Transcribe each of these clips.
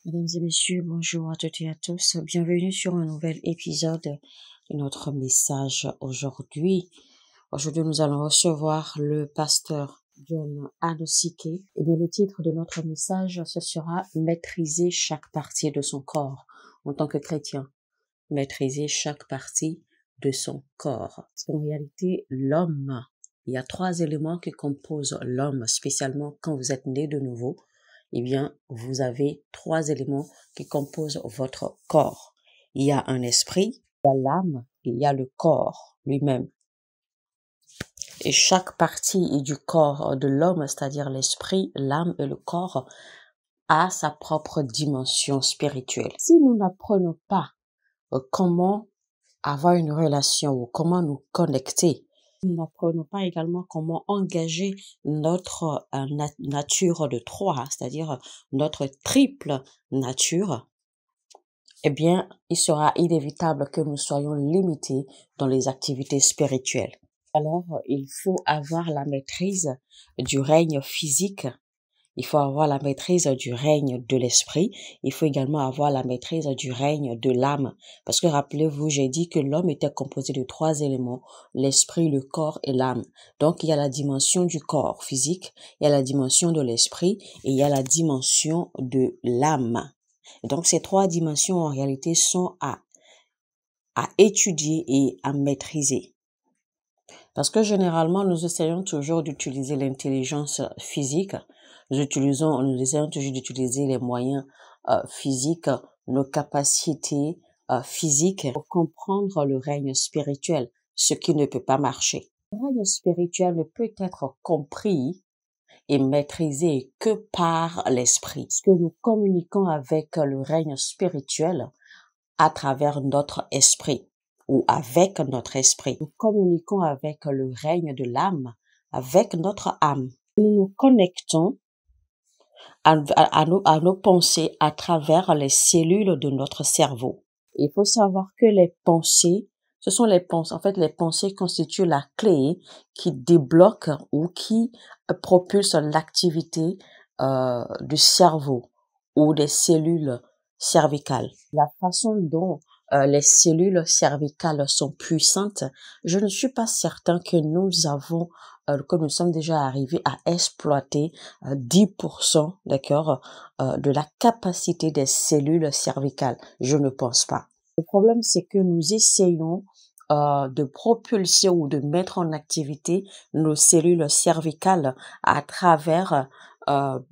Mesdames et messieurs, bonjour à toutes et à tous. Bienvenue sur un nouvel épisode de notre message aujourd'hui. Aujourd'hui, nous allons recevoir le pasteur John Anosike. Et bien, le titre de notre message, ce sera maîtriser chaque partie de son corps en tant que chrétien. Maîtriser chaque partie de son corps. Parce qu'en réalité, l'homme, il y a 3 éléments qui composent l'homme, spécialement quand vous êtes né de nouveau. Eh bien, vous avez 3 éléments qui composent votre corps. Il y a un esprit, il y a l'âme, et il y a le corps lui-même. Et chaque partie du corps de l'homme, c'est-à-dire l'esprit, l'âme et le corps, a sa propre dimension spirituelle. Si nous n'apprenons pas comment avoir une relation ou comment nous connecter, nous n'apprenons pas également comment engager notre nature de 3, c'est-à-dire notre triple nature, eh bien, il sera inévitable que nous soyons limités dans les activités spirituelles. Alors, il faut avoir la maîtrise du règne physique. Il faut avoir la maîtrise du règne de l'esprit. Il faut également avoir la maîtrise du règne de l'âme. Parce que rappelez-vous, j'ai dit que l'homme était composé de 3 éléments, l'esprit, le corps et l'âme. Donc, il y a la dimension du corps physique, il y a la dimension de l'esprit et il y a la dimension de l'âme. Donc, ces 3 dimensions, en réalité, sont à étudier et à maîtriser. Parce que généralement, nous essayons toujours d'utiliser l'intelligence physique. Nous essayons toujours d'utiliser les moyens physiques, nos capacités physiques pour comprendre le règne spirituel, ce qui ne peut pas marcher. Le règne spirituel ne peut être compris et maîtrisé que par l'esprit. Parce que nous communiquons avec le règne spirituel à travers notre esprit ou avec notre esprit. Nous communiquons avec le règne de l'âme, avec notre âme. Nous nous connectons à nos pensées à travers les cellules de notre cerveau. Il faut savoir que les pensées, ce sont les pensées. En fait, les pensées constituent la clé qui débloque ou qui propulse l'activité du cerveau ou des cellules cervicales. La façon dont les cellules cervicales sont puissantes, je ne suis pas certain que nous sommes déjà arrivés à exploiter 10%, d'accord, de la capacité des cellules cervicales. Je ne pense pas. Le problème, c'est que nous essayons de propulser ou de mettre en activité nos cellules cervicales à travers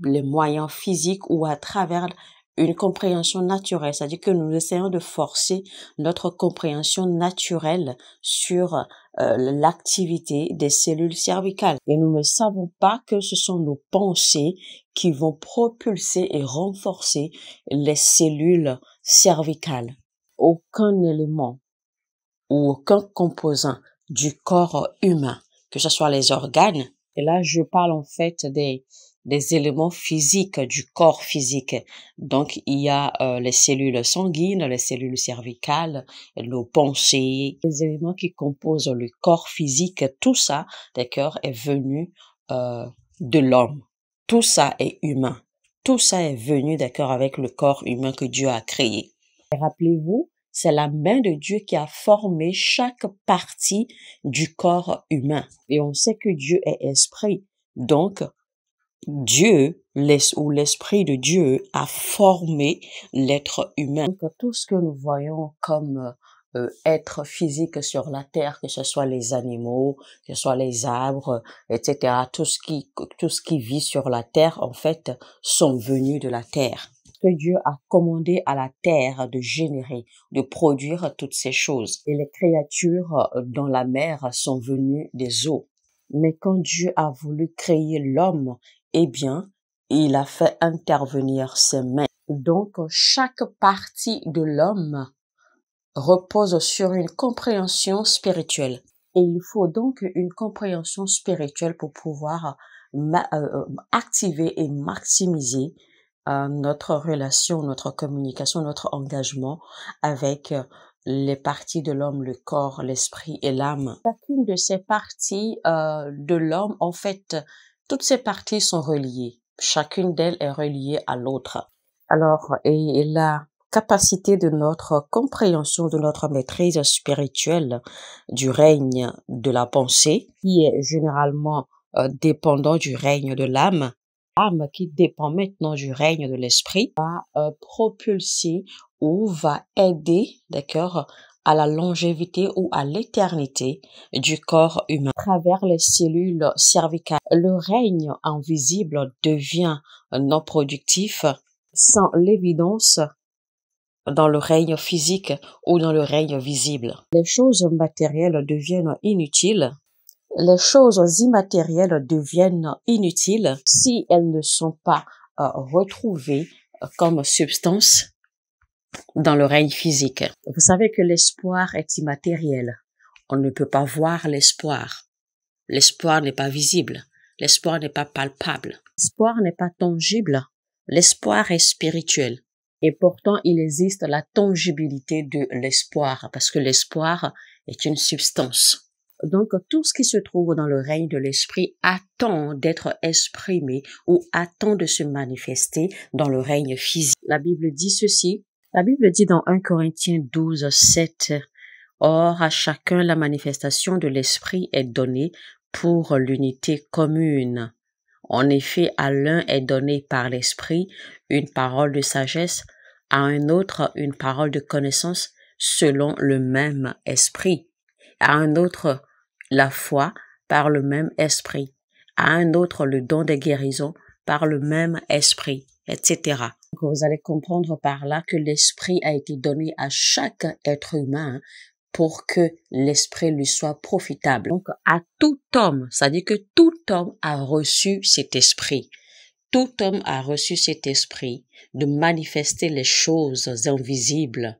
les moyens physiques ou à travers une compréhension naturelle, c'est-à-dire que nous essayons de forcer notre compréhension naturelle sur l'activité des cellules cervicales. Et nous ne savons pas que ce sont nos pensées qui vont propulser et renforcer les cellules cervicales. Aucun élément ou aucun composant du corps humain, que ce soit les organes, et là je parle en fait des éléments physiques du corps physique. Donc, il y a les cellules sanguines, les cellules cervicales, nos pensées, les éléments qui composent le corps physique. Tout ça, d'accord, est venu de l'homme. Tout ça est humain. Tout ça est venu, d'accord, avec le corps humain que Dieu a créé. Et rappelez-vous, c'est la main de Dieu qui a formé chaque partie du corps humain. Et on sait que Dieu est esprit. Donc, Dieu, ou l'esprit de Dieu a formé l'être humain. Donc, tout ce que nous voyons comme être physique sur la terre, que ce soit les animaux, que ce soit les arbres, etc., tout ce qui vit sur la terre, en fait, sont venus de la terre. Que Dieu a commandé à la terre de générer, de produire toutes ces choses. Et les créatures dans la mer sont venues des eaux. Mais quand Dieu a voulu créer l'homme, eh bien, il a fait intervenir ses mains. Donc, chaque partie de l'homme repose sur une compréhension spirituelle. Et il faut donc une compréhension spirituelle pour pouvoir activer et maximiser notre relation, notre communication, notre engagement avec les parties de l'homme, le corps, l'esprit et l'âme. Chacune de ces parties de l'homme, en fait, toutes ces parties sont reliées. Chacune d'elles est reliée à l'autre. Alors, et la capacité de notre compréhension, de notre maîtrise spirituelle du règne de la pensée, qui est généralement dépendant du règne de l'âme, l'âme qui dépend maintenant du règne de l'esprit, va propulser ou va aider, d'accord, à la longévité ou à l'éternité du corps humain. À travers les cellules cervicales, le règne invisible devient non productif sans l'évidence dans le règne physique ou dans le règne visible. Les choses matérielles deviennent inutiles. Les choses immatérielles deviennent inutiles si elles ne sont pas retrouvées comme substance dans le règne physique. Vous savez que l'espoir est immatériel. On ne peut pas voir l'espoir. L'espoir n'est pas visible. L'espoir n'est pas palpable. L'espoir n'est pas tangible. L'espoir est spirituel. Et pourtant, il existe la tangibilité de l'espoir, parce que l'espoir est une substance. Donc, tout ce qui se trouve dans le règne de l'esprit attend d'être exprimé ou attend de se manifester dans le règne physique. La Bible dit ceci. La Bible dit dans 1 Corinthiens 12, 7, « Or, à chacun la manifestation de l'esprit est donnée pour l'unité commune. En effet, à l'un est donné par l'esprit une parole de sagesse, à un autre une parole de connaissance selon le même esprit, à un autre la foi par le même esprit, à un autre le don des guérisons par le même esprit, etc. » Donc, vous allez comprendre par là que l'esprit a été donné à chaque être humain pour que l'esprit lui soit profitable. Donc, à tout homme, ça dit que tout homme a reçu cet esprit. Tout homme a reçu cet esprit de manifester les choses invisibles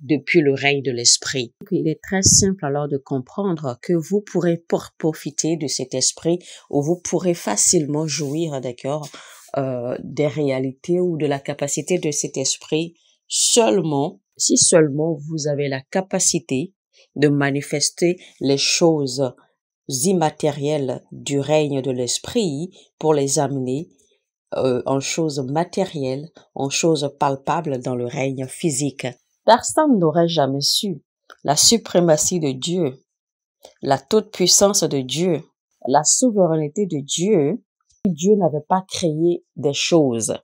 depuis le règne de l'esprit. Il est très simple alors de comprendre que vous pourrez profiter de cet esprit ou vous pourrez facilement jouir, d'accord, des réalités ou de la capacité de cet esprit seulement, si seulement vous avez la capacité de manifester les choses immatérielles du règne de l'esprit pour les amener en choses matérielles, en choses palpables dans le règne physique. Personne n'aurait jamais su la suprématie de Dieu, la toute-puissance de Dieu, la souveraineté de Dieu, si Dieu n'avait pas créé des choses.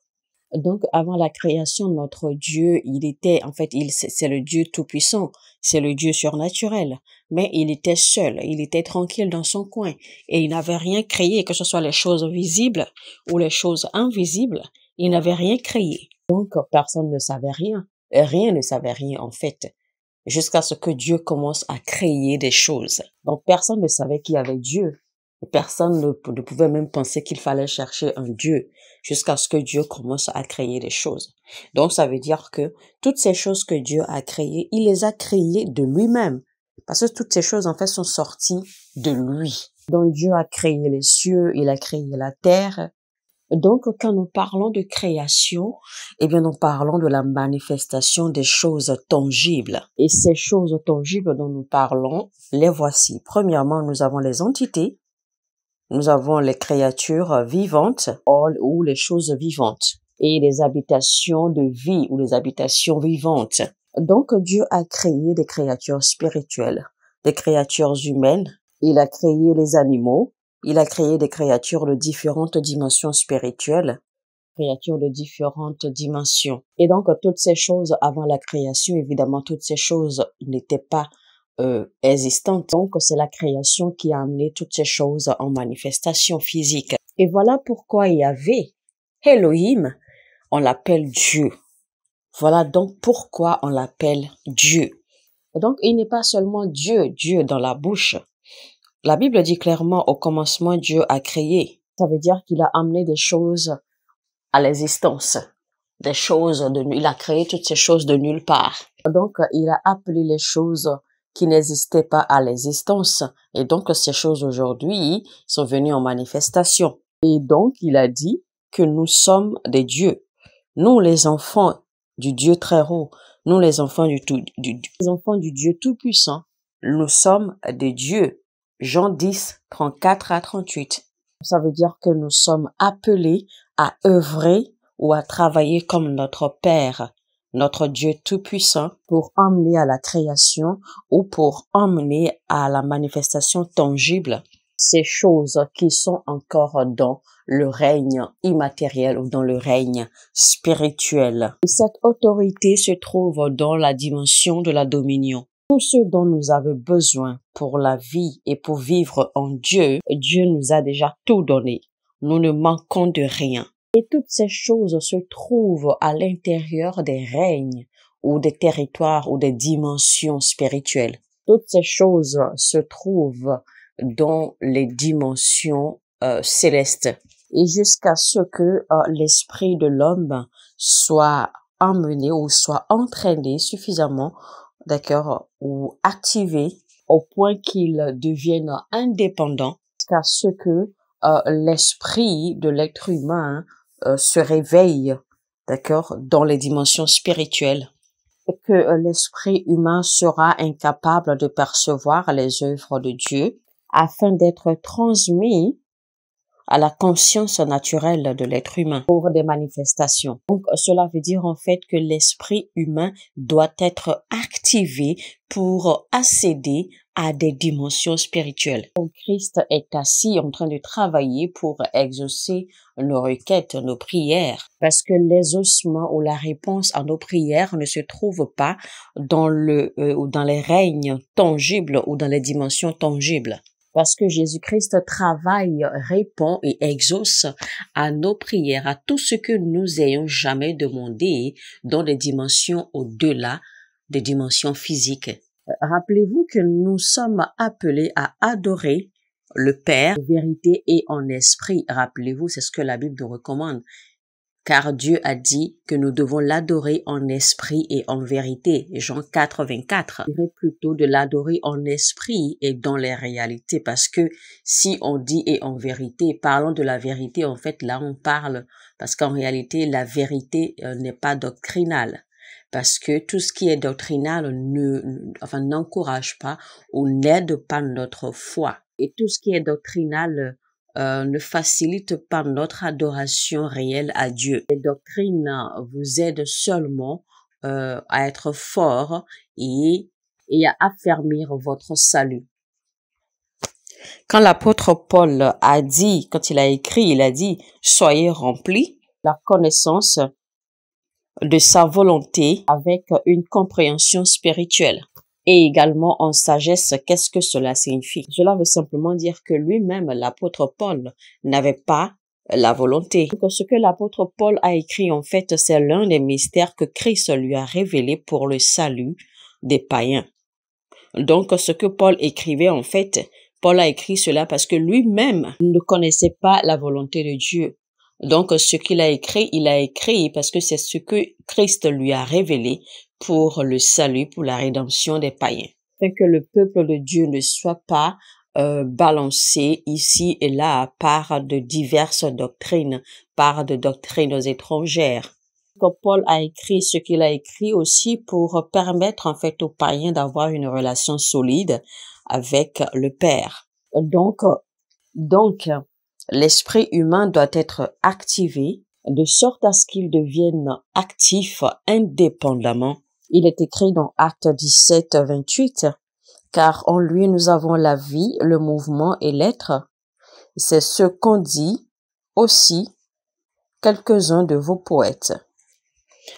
Donc, avant la création, notre Dieu, il était, en fait, c'est le Dieu tout-puissant, c'est le Dieu surnaturel, mais il était seul, il était tranquille dans son coin, et il n'avait rien créé, que ce soit les choses visibles ou les choses invisibles, il n'avait rien créé. Donc, personne ne savait rien, rien ne savait rien, en fait, jusqu'à ce que Dieu commence à créer des choses. Donc, personne ne savait qu'il y avait Dieu. Personne ne pouvait même penser qu'il fallait chercher un Dieu jusqu'à ce que Dieu commence à créer des choses. Donc, ça veut dire que toutes ces choses que Dieu a créées, il les a créées de lui-même. Parce que toutes ces choses, en fait, sont sorties de lui. Donc, Dieu a créé les cieux, il a créé la terre. Donc, quand nous parlons de création, eh bien, nous parlons de la manifestation des choses tangibles. Et ces choses tangibles dont nous parlons, les voici. Premièrement, nous avons les entités. Nous avons les créatures vivantes ou les choses vivantes et les habitations de vie ou les habitations vivantes. Donc, Dieu a créé des créatures spirituelles, des créatures humaines. Il a créé les animaux. Il a créé des créatures de différentes dimensions spirituelles, créatures de différentes dimensions. Et donc, toutes ces choses avant la création, évidemment, toutes ces choses n'étaient pas existante. Donc, c'est la création qui a amené toutes ces choses en manifestation physique. Et voilà pourquoi Yahvé, Elohim, on l'appelle Dieu. Voilà donc pourquoi on l'appelle Dieu. Donc, il n'est pas seulement Dieu, Dieu dans la bouche. La Bible dit clairement, au commencement, Dieu a créé. Ça veut dire qu'il a amené des choses à l'existence. Des choses il a créé toutes ces choses de nulle part. Donc, il a appelé les choses qui n'existaient pas à l'existence. Et donc, ces choses aujourd'hui sont venues en manifestation. Et donc, il a dit que nous sommes des dieux. Nous, les enfants du Dieu très haut, nous, les enfants les enfants du Dieu tout-puissant, nous sommes des dieux. Jean 10, 34 à 38. Ça veut dire que nous sommes appelés à œuvrer ou à travailler comme notre Père, notre Dieu Tout-Puissant, pour emmener à la création ou pour emmener à la manifestation tangible ces choses qui sont encore dans le règne immatériel ou dans le règne spirituel. Et cette autorité se trouve dans la dimension de la dominion. Tout ce dont nous avons besoin pour la vie et pour vivre en Dieu, Dieu nous a déjà tout donné. Nous ne manquons de rien. Et toutes ces choses se trouvent à l'intérieur des règnes ou des territoires ou des dimensions spirituelles. Toutes ces choses se trouvent dans les dimensions célestes. Et jusqu'à ce que l'esprit de l'homme soit emmené ou soit entraîné suffisamment, d'accord, ou activé au point qu'il devienne indépendant, jusqu'à ce que l'esprit de l'être humain se réveille, d'accord, dans les dimensions spirituelles, et que l'esprit humain sera incapable de percevoir les œuvres de Dieu afin d'être transmis à la conscience naturelle de l'être humain pour des manifestations. Donc, cela veut dire en fait que l'esprit humain doit être activé pour accéder à des dimensions spirituelles. Donc, Christ est assis en train de travailler pour exaucer nos requêtes, nos prières, parce que les ossements ou la réponse à nos prières ne se trouvent pas dans ou dans les règnes tangibles ou dans les dimensions tangibles. Parce que Jésus-Christ travaille, répond et exauce à nos prières, à tout ce que nous ayons jamais demandé dans des dimensions au-delà des dimensions physiques. Rappelez-vous que nous sommes appelés à adorer le Père en vérité et en esprit. Rappelez-vous, c'est ce que la Bible nous recommande. Car Dieu a dit que nous devons l'adorer en esprit et en vérité. Jean 4, 24. Je dirais plutôt de l'adorer en esprit et dans les réalités, parce que si on dit et en vérité, parlons de la vérité, en fait, là on parle, parce qu'en réalité, la vérité n'est pas doctrinale. Parce que tout ce qui est doctrinal n'encourage pas ou n'aide pas notre foi. Et tout ce qui est doctrinal ne facilite pas notre adoration réelle à Dieu. Les doctrines vous aident seulement à être fort et à affermir votre salut. Quand l'apôtre Paul a dit, quand il a écrit, il a dit « Soyez remplis de la connaissance de sa volonté avec une compréhension spirituelle. » Et également en sagesse, qu'est-ce que cela signifie? Cela veut simplement dire que lui-même, l'apôtre Paul, n'avait pas la volonté. Donc, ce que l'apôtre Paul a écrit, en fait, c'est l'un des mystères que Christ lui a révélé pour le salut des païens. Donc, ce que Paul écrivait, en fait, Paul a écrit cela parce que lui-même ne connaissait pas la volonté de Dieu. Donc, ce qu'il a écrit parce que c'est ce que Christ lui a révélé pour le salut, pour la rédemption des païens. Afin que le peuple de Dieu ne soit pas balancé ici et là par de diverses doctrines, par de doctrines étrangères. Donc, Paul a écrit ce qu'il a écrit aussi pour permettre en fait aux païens d'avoir une relation solide avec le Père. Donc, l'esprit humain doit être activé de sorte à ce qu'il devienne actif indépendamment. Il est écrit dans Actes 17, 28, « Car en lui nous avons la vie, le mouvement et l'être. » C'est ce qu'ont dit aussi quelques-uns de vos poètes.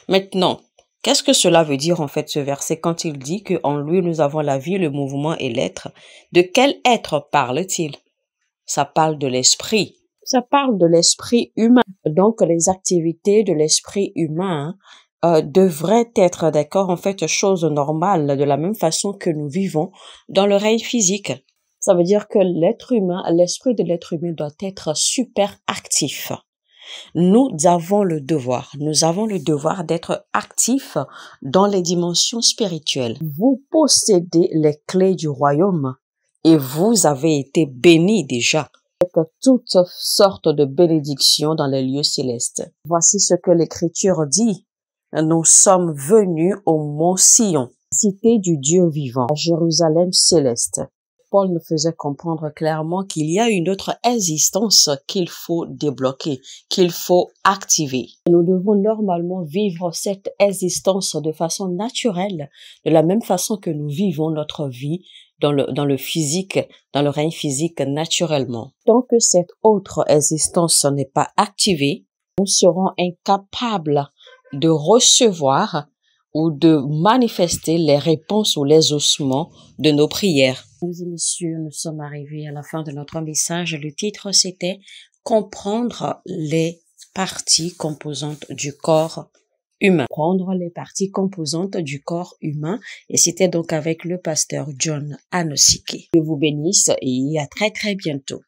Maintenant, qu'est-ce que cela veut dire en fait ce verset quand il dit que en lui nous avons la vie, le mouvement et l'être? De quel être parle-t-il? Ça parle de l'esprit. Ça parle de l'esprit humain. Donc, les activités de l'esprit humain devraient être, d'accord, en fait, chose normale, de la même façon que nous vivons dans le règne physique. Ça veut dire que l'être humain, l'esprit de l'être humain doit être super actif. Nous avons le devoir d'être actifs dans les dimensions spirituelles. Vous possédez les clés du royaume et vous avez été bénis déjà avec toutes sortes de bénédictions dans les lieux célestes. Voici ce que l'Écriture dit. Nous sommes venus au mont Sion, cité du Dieu vivant, à Jérusalem céleste. Paul nous faisait comprendre clairement qu'il y a une autre existence qu'il faut débloquer, qu'il faut activer. Nous devons normalement vivre cette existence de façon naturelle, de la même façon que nous vivons notre vie dans le physique, dans le règne physique naturellement. Tant que cette autre existence n'est pas activée, nous serons incapables de recevoir ou de manifester les réponses ou les ossements de nos prières. Mesdames et messieurs, nous sommes arrivés à la fin de notre message. Le titre, c'était « Comprendre les parties composantes du corps humain ». Comprendre les parties composantes du corps humain. Et c'était donc avec le pasteur John Anosike. Que vous bénisse et à très très bientôt.